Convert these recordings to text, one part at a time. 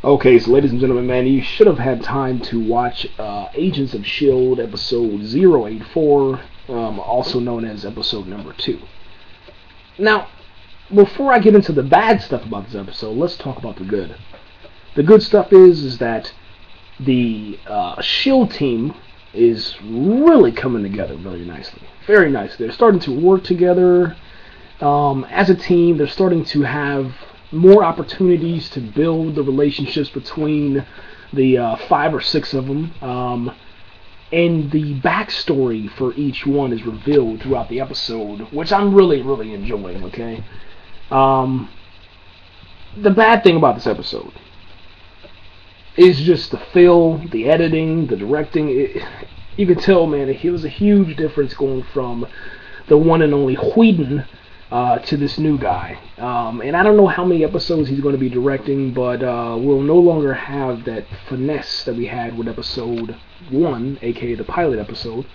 Okay, so ladies and gentlemen, man, you should have had time to watch Agents of S.H.I.E.L.D. episode 084, also known as episode number 2. Now, before I get into the bad stuff about this episode, let's talk about the good. The good stuff is that the S.H.I.E.L.D. team is really coming together very nicely. Very nice. They're starting to work together as a team. They're starting to have more opportunities to build the relationships between the 5 or 6 of them. And the backstory for each one is revealed throughout the episode, which I'm really, really enjoying, okay? The bad thing about this episode is just the film, the editing, the directing. You can tell, man, it was a huge difference going from the one and only Whedon to this new guy. And I don't know how many episodes he's going to be directing, but we'll no longer have that finesse that we had with episode 1, aka the pilot episode.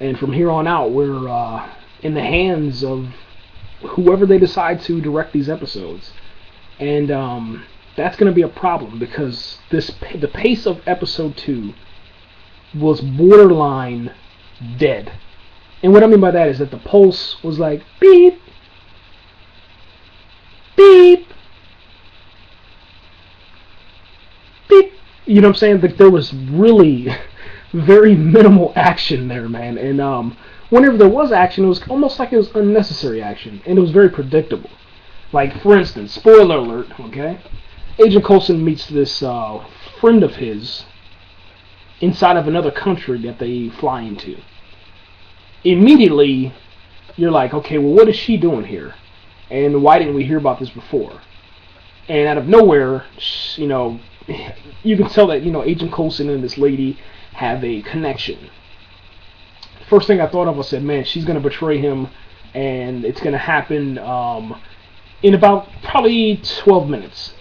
And from here on out, we're in the hands of whoever they decide to direct these episodes. And that's going to be a problem, because the pace of episode 2 was borderline dead. And what I mean by that is that the pulse was like beep, beep, beep. You know what I'm saying? Like, there was really very minimal action there, man. And whenever there was action, it was almost like it was unnecessary action, and it was very predictable. Like, for instance, spoiler alert, okay? Agent Coulson meets this friend of his inside of another country that they fly into. Immediately, you're like, okay, well, what is she doing here? And why didn't we hear about this before? And out of nowhere, you know, you can tell that, you know, Agent Coulson and this lady have a connection. First thing I thought of, I said, man, she's going to betray him, and it's going to happen in about probably 12 minutes.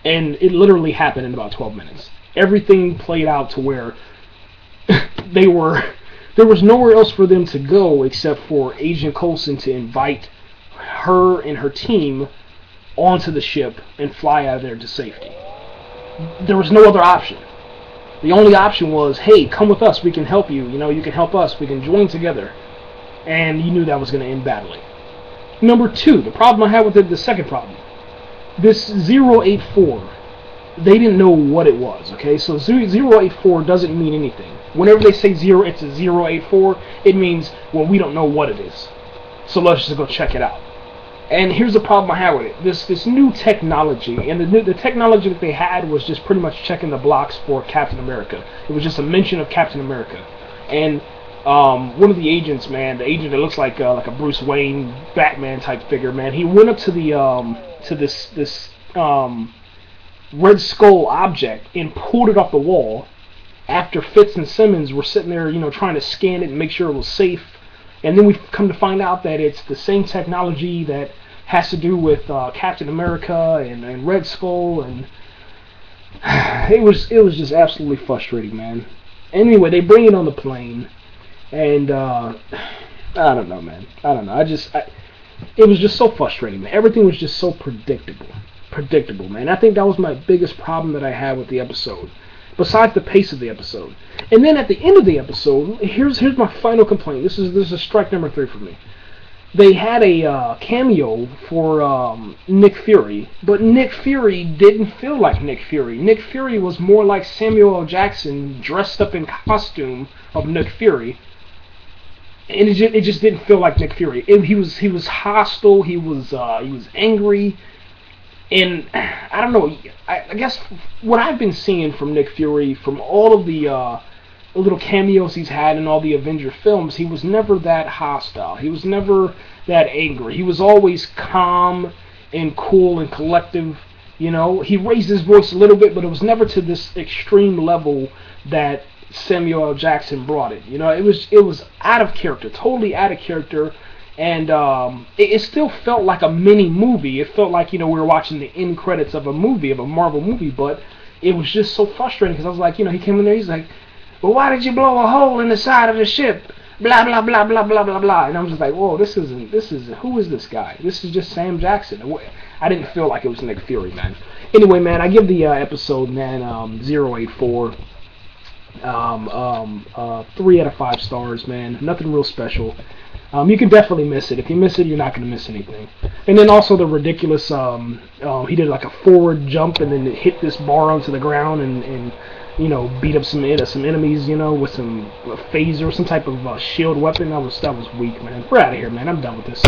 And it literally happened in about 12 minutes. Everything played out to where there was nowhere else for them to go except for Agent Coulson to invite her and her team onto the ship and fly out of there to safety. There was no other option. The only option was, hey, come with us, we can help you. You know, you can help us, we can join together. And you knew that was going to end badly. Number 2, the problem I had with it, the second problem. This 084, they didn't know what it was, okay? So 084 doesn't mean anything. Whenever they say it's a 084, it means, well, we don't know what it is. So let's just go check it out. And here's the problem I had with it. This new technology, and the technology that they had was just pretty much checking the blocks for Captain America. It was just a mention of Captain America. And one of the agents, man, the agent that looks like a Bruce Wayne Batman type figure, man, he went up to the to this Red Skull object and pulled it off the wall after Fitz and Simmons were sitting there, you know, trying to scan it and make sure it was safe. And then we come to find out that it's the same technology that has to do with Captain America and Red Skull, and it was just absolutely frustrating, man. Anyway, they bring it on the plane, and I don't know, man. I don't know. It was just so frustrating, man. Everything was just so predictable, man. I think that was my biggest problem that I had with the episode, besides the pace of the episode. And then at the end of the episode, here's my final complaint. This is strike number 3 for me. They had a cameo for Nick Fury, but Nick Fury didn't feel like Nick Fury. Nick Fury was more like Samuel L. Jackson dressed up in costume of Nick Fury, and it just didn't feel like Nick Fury. He was hostile. He was angry. And I don't know, I guess what I've been seeing from Nick Fury, from all of the little cameos he's had in all the Avenger films, he was never that hostile. He was never that angry. He was always calm and cool and collective. You know, he raised his voice a little bit, but it was never to this extreme level that Samuel L. Jackson brought it. You know, it was out of character, totally out of character. And it still felt like a mini movie. It felt like, you know, we were watching the end credits of a movie, of a Marvel movie, but it was just so frustrating because I was like, you know, he came in there, he's like, well, why did you blow a hole in the side of the ship? Blah, blah, blah, blah, blah, blah, blah. And I'm just like, whoa, who is this guy? This is just Sam Jackson. I didn't feel like it was Nick Fury, man. Anyway, man, I give the episode, man, 0.84. 3 out of 5 stars, man. Nothing real special. You can definitely miss it. If you miss it, you're not going to miss anything. And then also the ridiculous, he did like a forward jump and then hit this bar onto the ground and you know, beat up some enemies, you know, with some phaser, some type of shield weapon. That was weak, man. We're out of here, man. I'm done with this.